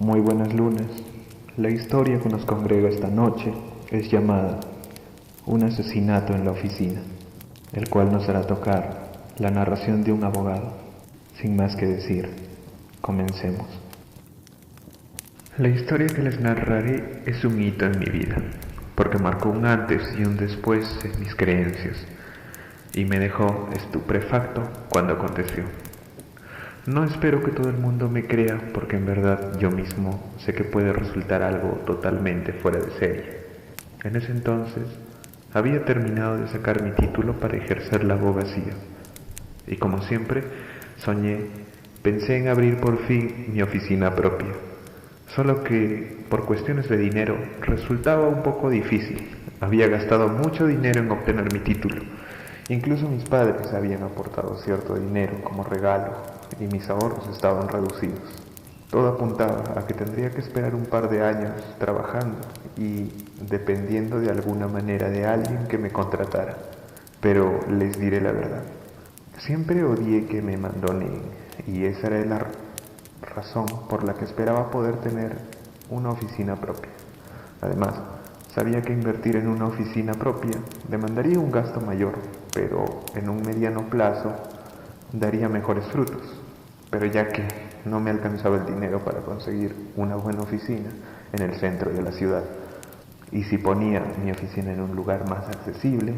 Muy buenas lunas. La historia que nos congrega esta noche es llamada Un asesinato en la oficina, el cual nos hará tocar la narración de un abogado. Sin más que decir, comencemos. La historia que les narraré es un hito en mi vida, porque marcó un antes y un después en mis creencias, y me dejó estupefacto cuando aconteció. No espero que todo el mundo me crea, porque en verdad yo mismo sé que puede resultar algo totalmente fuera de serie. En ese entonces, había terminado de sacar mi título para ejercer la abogacía. Y como siempre, pensé en abrir por fin mi oficina propia. Solo que, por cuestiones de dinero, resultaba un poco difícil. Había gastado mucho dinero en obtener mi título. Incluso mis padres habían aportado cierto dinero como regalo y mis ahorros estaban reducidos. Todo apuntaba a que tendría que esperar un par de años trabajando y dependiendo de alguna manera de alguien que me contratara. Pero les diré la verdad, siempre odié que me mandoneen y esa era la razón por la que esperaba poder tener una oficina propia. Además, sabía que invertir en una oficina propia demandaría un gasto mayor, pero en un mediano plazo daría mejores frutos. Pero ya que no me alcanzaba el dinero para conseguir una buena oficina en el centro de la ciudad, y si ponía mi oficina en un lugar más accesible,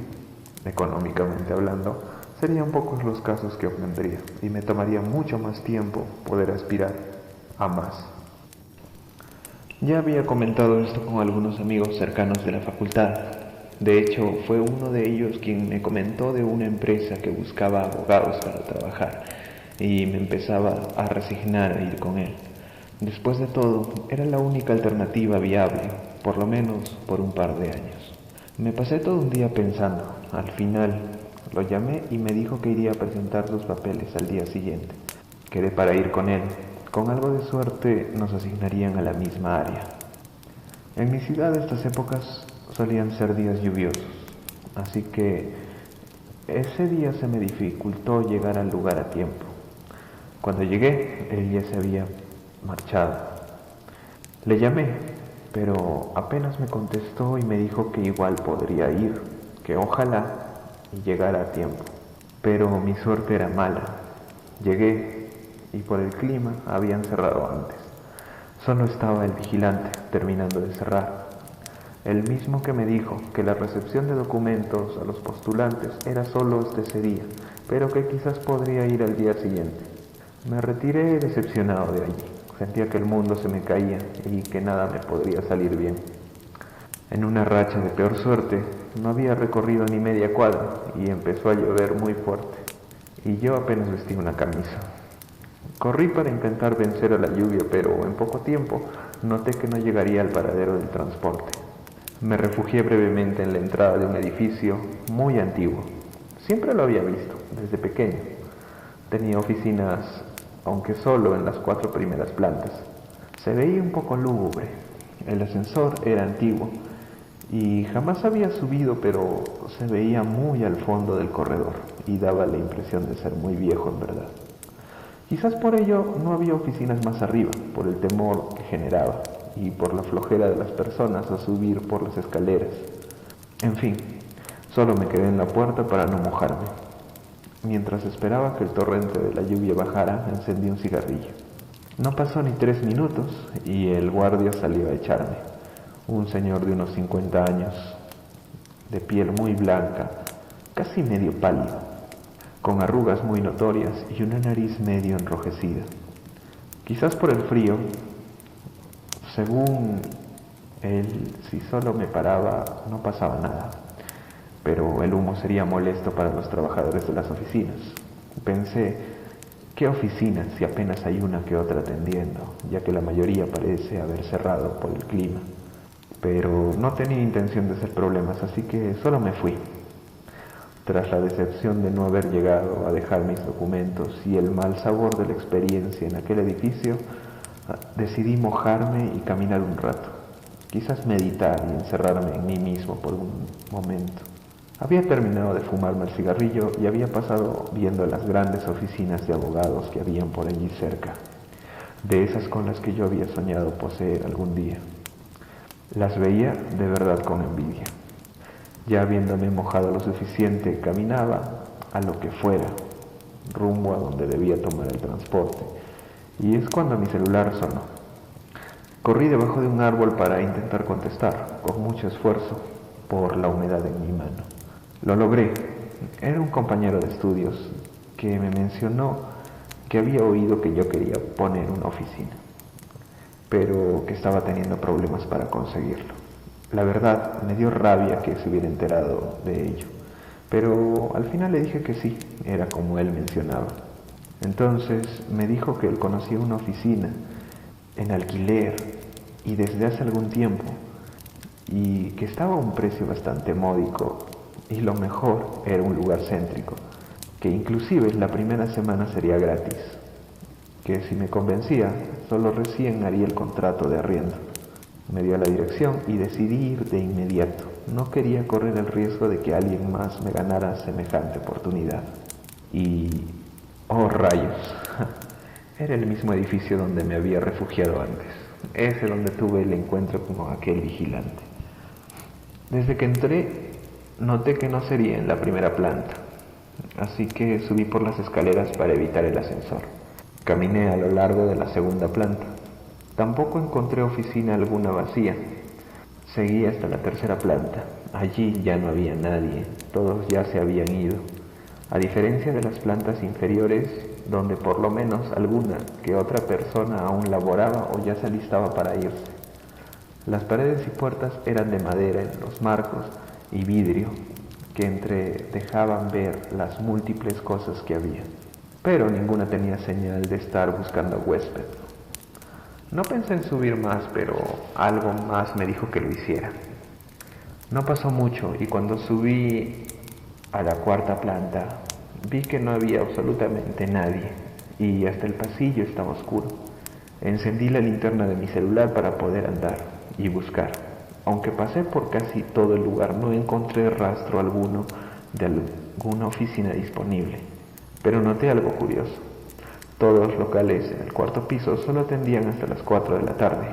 económicamente hablando, serían pocos los casos que obtendría y me tomaría mucho más tiempo poder aspirar a más. Ya había comentado esto con algunos amigos cercanos de la facultad. De hecho, fue uno de ellos quien me comentó de una empresa que buscaba abogados para trabajar y me empezaba a resignar a ir con él. Después de todo, era la única alternativa viable, por lo menos por un par de años. Me pasé todo un día pensando. Al final, lo llamé y me dijo que iría a presentar los papeles al día siguiente. Quedé para ir con él. Con algo de suerte nos asignarían a la misma área. En mi ciudad estas épocas solían ser días lluviosos, así que ese día se me dificultó llegar al lugar a tiempo. Cuando llegué, él ya se había marchado. Le llamé, pero apenas me contestó y me dijo que igual podría ir, que ojalá y llegara a tiempo. Pero mi suerte era mala. Llegué y por el clima habían cerrado antes. Solo estaba el vigilante terminando de cerrar. El mismo que me dijo que la recepción de documentos a los postulantes era solo ese día, pero que quizás podría ir al día siguiente. Me retiré decepcionado de allí. Sentía que el mundo se me caía y que nada me podría salir bien. En una racha de peor suerte, no había recorrido ni media cuadra y empezó a llover muy fuerte. Y yo apenas vestí una camisa. Corrí para intentar vencer a la lluvia, pero en poco tiempo noté que no llegaría al paradero del transporte. Me refugié brevemente en la entrada de un edificio muy antiguo. Siempre lo había visto, desde pequeño. Tenía oficinas, aunque solo en las 4 primeras plantas. Se veía un poco lúgubre. El ascensor era antiguo y jamás había subido, pero se veía muy al fondo del corredor y daba la impresión de ser muy viejo en verdad. Quizás por ello no había oficinas más arriba, por el temor que generaba y por la flojera de las personas a subir por las escaleras. En fin, solo me quedé en la puerta para no mojarme. Mientras esperaba que el torrente de la lluvia bajara, encendí un cigarrillo. No pasó ni 3 minutos y el guardia salió a echarme. Un señor de unos 50 años, de piel muy blanca, casi medio pálido, con arrugas muy notorias y una nariz medio enrojecida. Quizás por el frío, según él, si solo me paraba no pasaba nada, pero el humo sería molesto para los trabajadores de las oficinas. Pensé, ¿qué oficinas si apenas hay una que otra atendiendo, ya que la mayoría parece haber cerrado por el clima? Pero no tenía intención de hacer problemas, así que solo me fui. Tras la decepción de no haber llegado a dejar mis documentos y el mal sabor de la experiencia en aquel edificio, decidí mojarme y caminar un rato. Quizás meditar y encerrarme en mí mismo por un momento. Había terminado de fumarme el cigarrillo y había pasado viendo las grandes oficinas de abogados que habían por allí cerca. de esas con las que yo había soñado poseer algún día. Las veía de verdad con envidia. Ya habiéndome mojado lo suficiente, caminaba a lo que fuera, rumbo a donde debía tomar el transporte, y es cuando mi celular sonó. Corrí debajo de un árbol para intentar contestar, con mucho esfuerzo, por la humedad en mi mano. Lo logré. Era un compañero de estudios que me mencionó que había oído que yo quería poner una oficina, pero que estaba teniendo problemas para conseguirlo. La verdad, me dio rabia que se hubiera enterado de ello, pero al final le dije que sí, era como él mencionaba. Entonces me dijo que él conocía una oficina en alquiler y desde hace algún tiempo, y que estaba a un precio bastante módico, y lo mejor era un lugar céntrico, que inclusive la primera semana sería gratis, que si me convencía, solo recién haría el contrato de arriendo. Me dio la dirección y decidí ir de inmediato. No quería correr el riesgo de que alguien más me ganara semejante oportunidad. Y... ¡oh rayos! Era el mismo edificio donde me había refugiado antes. Ese donde tuve el encuentro con aquel vigilante. Desde que entré, noté que no sería en la primera planta, así que subí por las escaleras para evitar el ascensor. Caminé a lo largo de la segunda planta. Tampoco encontré oficina alguna vacía. Seguí hasta la tercera planta. Allí ya no había nadie, todos ya se habían ido. A diferencia de las plantas inferiores, donde por lo menos alguna que otra persona aún laboraba o ya se alistaba para irse. Las paredes y puertas eran de madera en los marcos y vidrio que dejaban ver las múltiples cosas que había, pero ninguna tenía señal de estar buscando huésped. No pensé en subir más, pero algo más me dijo que lo hiciera. No pasó mucho y cuando subí a la cuarta planta vi que no había absolutamente nadie y hasta el pasillo estaba oscuro. Encendí la linterna de mi celular para poder andar y buscar. Aunque pasé por casi todo el lugar, no encontré rastro alguno de alguna oficina disponible. Pero noté algo curioso. Todos los locales en el cuarto piso solo atendían hasta las 4 de la tarde.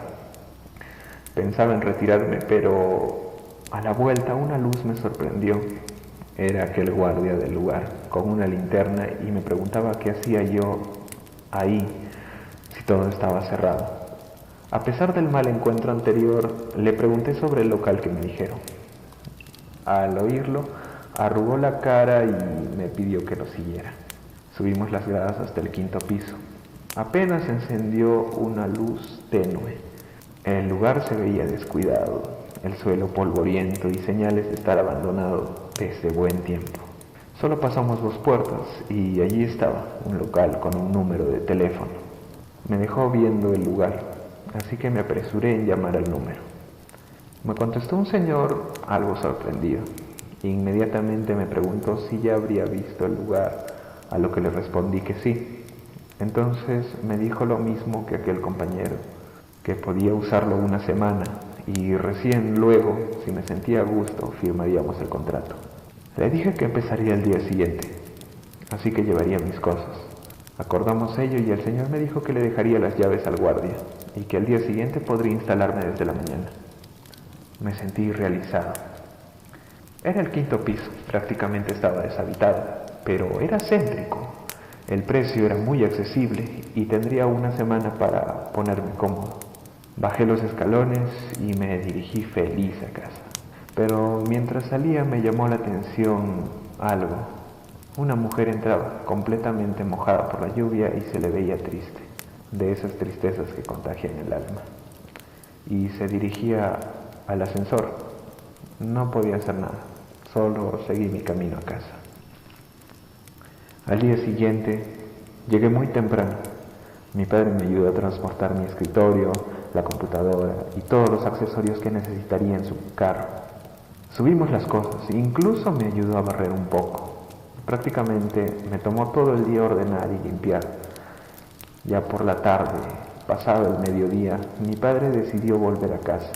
Pensaba en retirarme, pero a la vuelta una luz me sorprendió. Era aquel guardia del lugar, con una linterna, y me preguntaba qué hacía yo ahí si todo estaba cerrado. A pesar del mal encuentro anterior, le pregunté sobre el local que me dijeron. Al oírlo, arrugó la cara y me pidió que lo siguiera. Subimos las gradas hasta el quinto piso. Apenas encendió una luz tenue. El lugar se veía descuidado, el suelo polvoriento y señales de estar abandonado desde buen tiempo. Solo pasamos 2 puertas y allí estaba un local con un número de teléfono. Me dejó viendo el lugar, así que me apresuré en llamar al número. Me contestó un señor algo sorprendido. Inmediatamente me preguntó si ya habría visto el lugar, a lo que le respondí que sí. Entonces me dijo lo mismo que aquel compañero, que podía usarlo una semana y recién luego, si me sentía a gusto, firmaríamos el contrato. Le dije que empezaría el día siguiente, así que llevaría mis cosas. Acordamos ello y el señor me dijo que le dejaría las llaves al guardia y que al día siguiente podría instalarme desde la mañana. Me sentí realizado. Era el quinto piso, prácticamente estaba deshabitado, pero era céntrico. El precio era muy accesible y tendría una semana para ponerme cómodo. Bajé los escalones y me dirigí feliz a casa. Pero mientras salía me llamó la atención algo. Una mujer entraba completamente mojada por la lluvia y se le veía triste, de esas tristezas que contagian el alma. Y se dirigía al ascensor. No podía hacer nada, solo seguí mi camino a casa. Al día siguiente llegué muy temprano. Mi padre me ayudó a transportar mi escritorio, la computadora y todos los accesorios que necesitaría en su carro. Subimos las cosas e incluso me ayudó a barrer un poco. Prácticamente me tomó todo el día ordenar y limpiar. Ya por la tarde, pasado el mediodía, mi padre decidió volver a casa.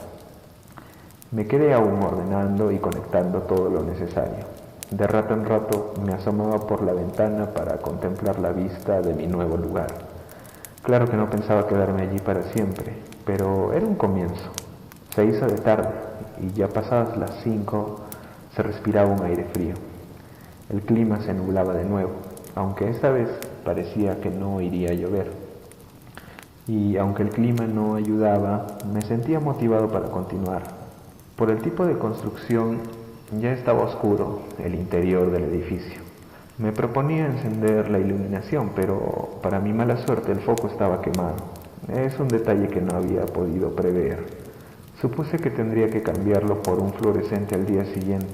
Me quedé aún ordenando y conectando todo lo necesario. De rato en rato me asomaba por la ventana para contemplar la vista de mi nuevo lugar. Claro que no pensaba quedarme allí para siempre, pero era un comienzo. Se hizo de tarde y ya pasadas las 5 se respiraba un aire frío. El clima se nublaba de nuevo, aunque esta vez parecía que no iría a llover. Y aunque el clima no ayudaba, me sentía motivado para continuar. Por el tipo de construcción, ya estaba oscuro el interior del edificio. Me proponía encender la iluminación, pero para mi mala suerte el foco estaba quemado. Es un detalle que no había podido prever. Supuse que tendría que cambiarlo por un fluorescente al día siguiente.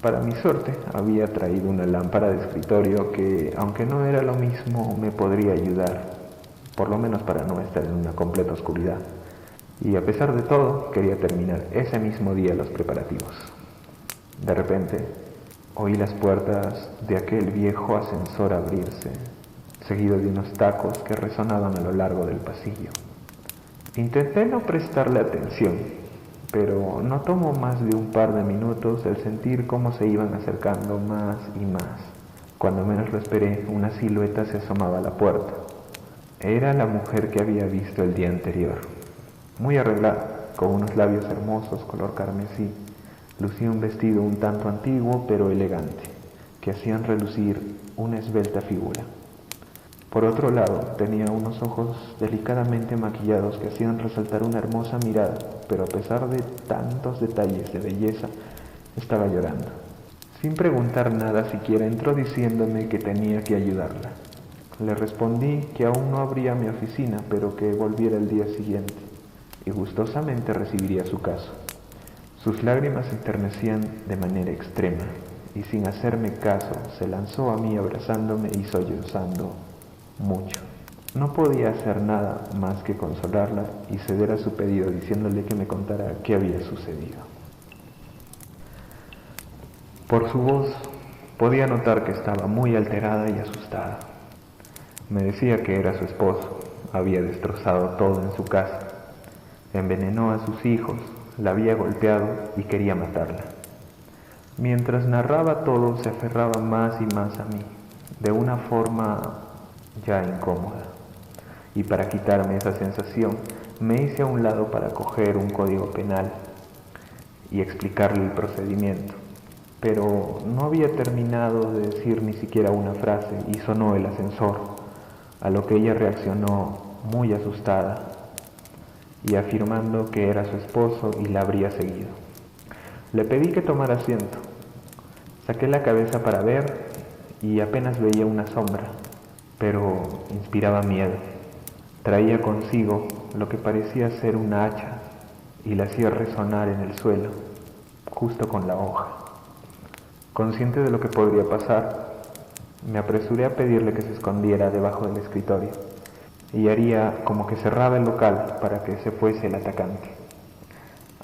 Para mi suerte, había traído una lámpara de escritorio que, aunque no era lo mismo, me podría ayudar, por lo menos para no estar en una completa oscuridad. Y a pesar de todo, quería terminar ese mismo día los preparativos. De repente, oí las puertas de aquel viejo ascensor abrirse, seguido de unos tacos que resonaban a lo largo del pasillo. Intenté no prestarle atención, pero no tomó más de un par de minutos el sentir cómo se iban acercando más y más. Cuando menos lo esperé, una silueta se asomaba a la puerta. Era la mujer que había visto el día anterior. Muy arreglada, con unos labios hermosos color carmesí, lucía un vestido un tanto antiguo pero elegante, que hacían relucir una esbelta figura. Por otro lado, tenía unos ojos delicadamente maquillados que hacían resaltar una hermosa mirada, pero a pesar de tantos detalles de belleza, estaba llorando. Sin preguntar nada siquiera entró diciéndome que tenía que ayudarla. Le respondí que aún no abría mi oficina, pero que volviera el día siguiente, y gustosamente recibiría su caso. Sus lágrimas se enternecían de manera extrema, y sin hacerme caso, se lanzó a mí abrazándome y sollozando mucho. No podía hacer nada más que consolarla y ceder a su pedido diciéndole que me contara qué había sucedido. Por su voz podía notar que estaba muy alterada y asustada. Me decía que era su esposo, había destrozado todo en su casa, envenenó a sus hijos, la había golpeado y quería matarla. Mientras narraba todo se aferraba más y más a mí, de una forma ya incómoda, y para quitarme esa sensación me hice a un lado para coger un código penal y explicarle el procedimiento, pero no había terminado de decir ni siquiera una frase y sonó el ascensor, a lo que ella reaccionó muy asustada y afirmando que era su esposo y la habría seguido. Le pedí que tomara asiento, saqué la cabeza para ver y apenas veía una sombra, pero inspiraba miedo. Traía consigo lo que parecía ser una hacha y la hacía resonar en el suelo, justo con la hoja. Consciente de lo que podría pasar, me apresuré a pedirle que se escondiera debajo del escritorio y haría como que cerraba el local para que se fuese el atacante.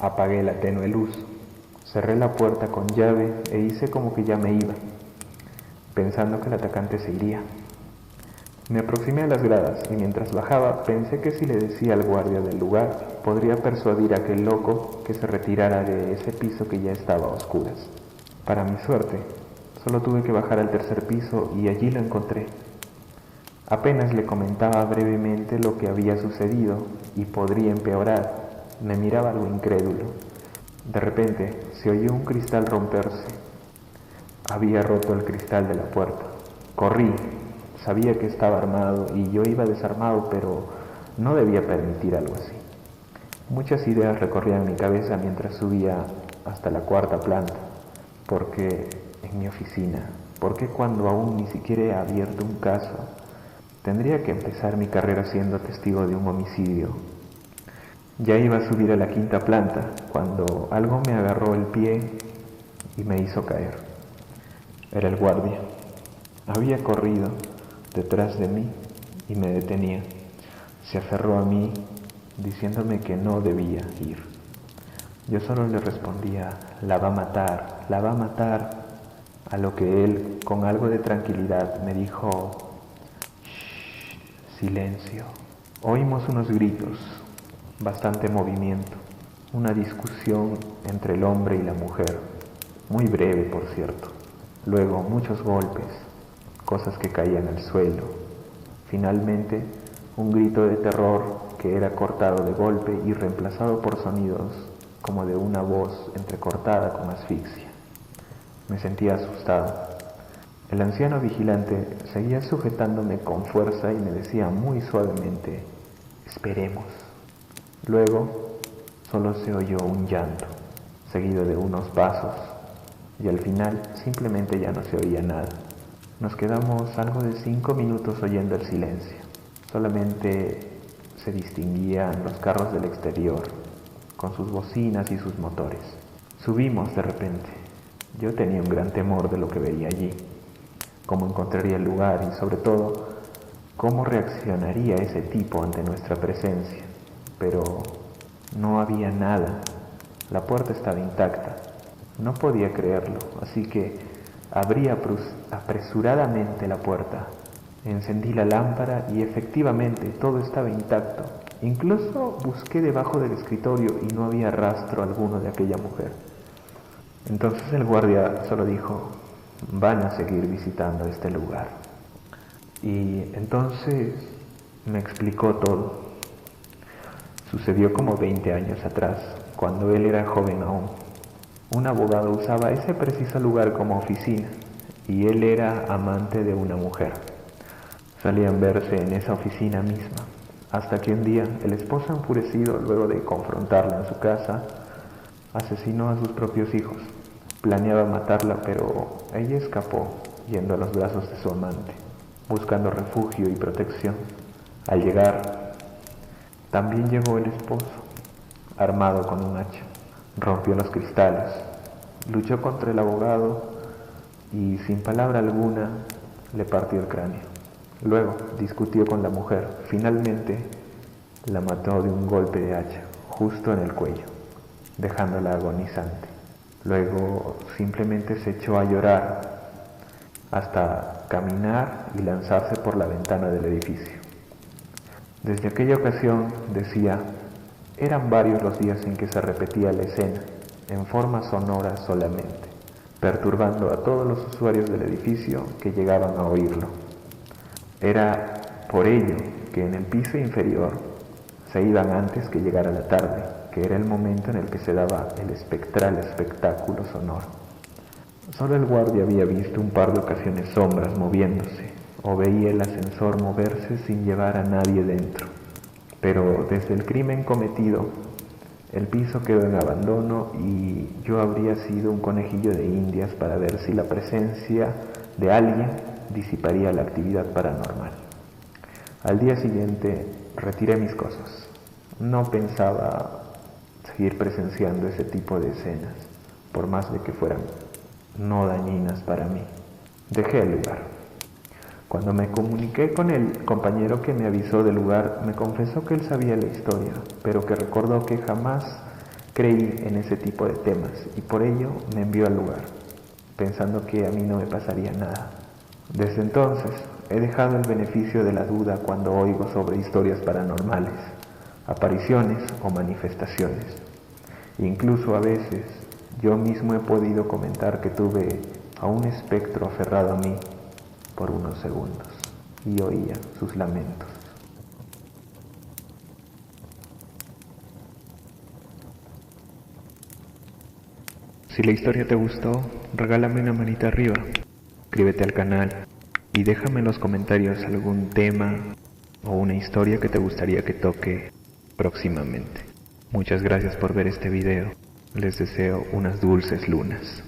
Apagué la tenue luz, cerré la puerta con llave e hice como que ya me iba, pensando que el atacante se iría. Me aproximé a las gradas y mientras bajaba pensé que si le decía al guardia del lugar podría persuadir a aquel loco que se retirara de ese piso que ya estaba a oscuras. Para mi suerte, solo tuve que bajar al tercer piso y allí lo encontré. Apenas le comentaba brevemente lo que había sucedido y podría empeorar. Me miraba algo incrédulo. De repente se oyó un cristal romperse. Había roto el cristal de la puerta. Corrí. Sabía que estaba armado y yo iba desarmado, pero no debía permitir algo así. Muchas ideas recorrían mi cabeza mientras subía hasta la cuarta planta. ¿Por qué en mi oficina? ¿Por qué cuando aún ni siquiera he abierto un caso? Tendría que empezar mi carrera siendo testigo de un homicidio. Ya iba a subir a la quinta planta cuando algo me agarró el pie y me hizo caer. Era el guardia. Había corrido detrás de mí y me detenía. Se aferró a mí diciéndome que no debía ir. Yo solo le respondía, la va a matar, la va a matar, a lo que él, con algo de tranquilidad, me dijo, shh, silencio. Oímos unos gritos, bastante movimiento, una discusión entre el hombre y la mujer, muy breve por cierto. Luego muchos golpes, cosas que caían al suelo. Finalmente un grito de terror que era cortado de golpe y reemplazado por sonidos como de una voz entrecortada con asfixia. Me sentía asustado. El anciano vigilante seguía sujetándome con fuerza y me decía muy suavemente: esperemos. Luego solo se oyó un llanto, seguido de unos pasos, y al final simplemente ya no se oía nada. Nos quedamos algo de 5 minutos oyendo el silencio. Solamente se distinguían los carros del exterior, con sus bocinas y sus motores. Subimos de repente. Yo tenía un gran temor de lo que veía allí, cómo encontraría el lugar y sobre todo, cómo reaccionaría ese tipo ante nuestra presencia. Pero no había nada. La puerta estaba intacta. No podía creerlo, así que abrí apresuradamente la puerta. Encendí la lámpara y efectivamente todo estaba intacto. Incluso busqué debajo del escritorio y no había rastro alguno de aquella mujer. Entonces el guardia solo dijo: van a seguir visitando este lugar. Y entonces me explicó todo. Sucedió como 20 años atrás, cuando él era joven aún. Un abogado usaba ese preciso lugar como oficina y él era amante de una mujer. Solían verse en esa oficina misma, hasta que un día el esposo, enfurecido luego de confrontarla en su casa, asesinó a sus propios hijos. Planeaba matarla, pero ella escapó yendo a los brazos de su amante, buscando refugio y protección. Al llegar, también llegó el esposo, armado con un hacha. Rompió los cristales, luchó contra el abogado y sin palabra alguna le partió el cráneo. Luego discutió con la mujer. Finalmente la mató de un golpe de hacha, justo en el cuello, dejándola agonizante. Luego simplemente se echó a llorar hasta caminar y lanzarse por la ventana del edificio. Desde aquella ocasión, decía, eran varios los días en que se repetía la escena, en forma sonora solamente, perturbando a todos los usuarios del edificio que llegaban a oírlo. Era por ello que en el piso inferior se iban antes que llegara la tarde, que era el momento en el que se daba el espectral espectáculo sonoro. Solo el guardia había visto un par de ocasiones sombras moviéndose, o veía el ascensor moverse sin llevar a nadie dentro. Pero desde el crimen cometido, el piso quedó en abandono y yo habría sido un conejillo de indias para ver si la presencia de alguien disiparía la actividad paranormal. Al día siguiente retiré mis cosas. No pensaba seguir presenciando ese tipo de escenas, por más de que fueran no dañinas para mí. Dejé el lugar. Cuando me comuniqué con el compañero que me avisó del lugar, me confesó que él sabía la historia, pero que recordó que jamás creí en ese tipo de temas y por ello me envió al lugar, pensando que a mí no me pasaría nada. Desde entonces he dejado el beneficio de la duda cuando oigo sobre historias paranormales, apariciones o manifestaciones. Incluso a veces yo mismo he podido comentar que tuve a un espectro aferrado a mí por unos segundos y oía sus lamentos. Si la historia te gustó, regálame una manita arriba, suscríbete al canal y déjame en los comentarios algún tema o una historia que te gustaría que toque próximamente. Muchas gracias por ver este video. Les deseo unas dulces lunas.